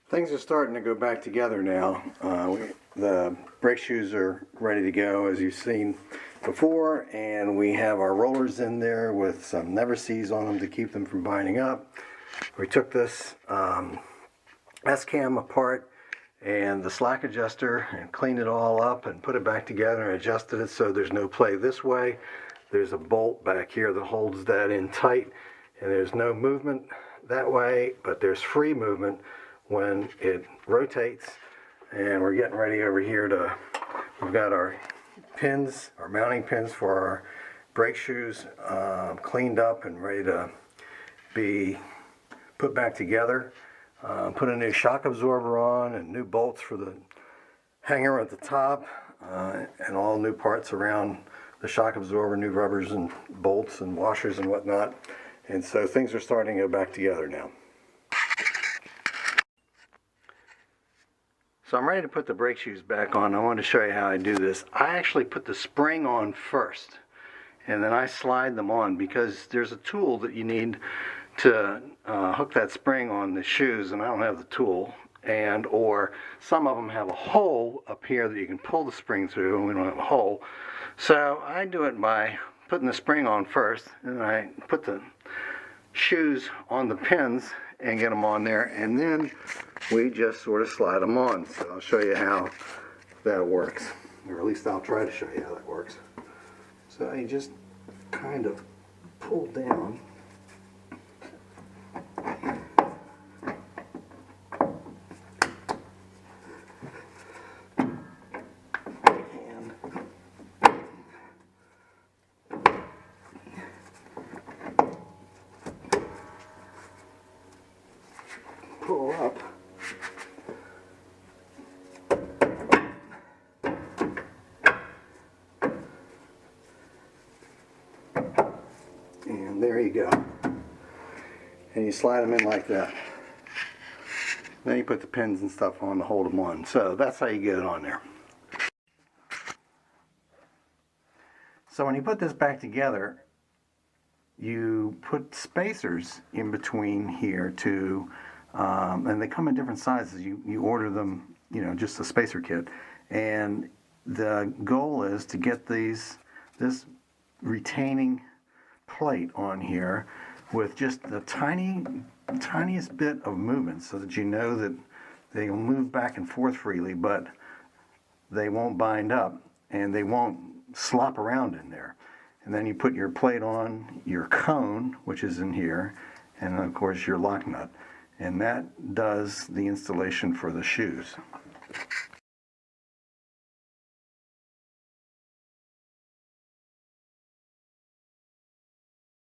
Things are starting to go back together now. The brake shoes are ready to go, as you've seen before, and we have our rollers in there with some Never-Seez on them to keep them from binding up. We took this S-cam apart and the slack adjuster and cleaned it all up and put it back together and adjusted it so there's no play this way. There's a bolt back here that holds that in tight, and there's no movement that way, but there's free movement when it rotates. And we're getting ready over here to, we've got our pins, our mounting pins for our brake shoes cleaned up and ready to be put back together. Put a new shock absorber on and new bolts for the hanger at the top, and all new parts around the shock absorber, new rubbers and bolts and washers and whatnot. And so things are starting to go back together now. So I'm ready to put the brake shoes back on. I want to show you how I do this. I actually put the spring on first, and then I slide them on, because there's a tool that you need to hook that spring on the shoes, and I don't have the tool. And or some of them have a hole up here that you can pull the spring through, and we don't have a hole. So I do it by putting the spring on first, and I put the shoes on the pins and get them on there, and then we just sort of slide them on. So I'll show you how that works, or at least I'll try to show you how that works. So you just kind of pull down. Pull up. And there you go. And you slide them in like that. Then you put the pins and stuff on to hold them on. So that's how you get it on there. So when you put this back together, you put spacers in between here to and they come in different sizes. You order them, you know, just a spacer kit. And the goal is to get this retaining plate on here with just the tiniest bit of movement, so that you know that they will move back and forth freely, but they won't bind up and they won't slop around in there. And then you put your plate on your cone, which is in here, and of course your lock nut. And that does the installation for the shoes.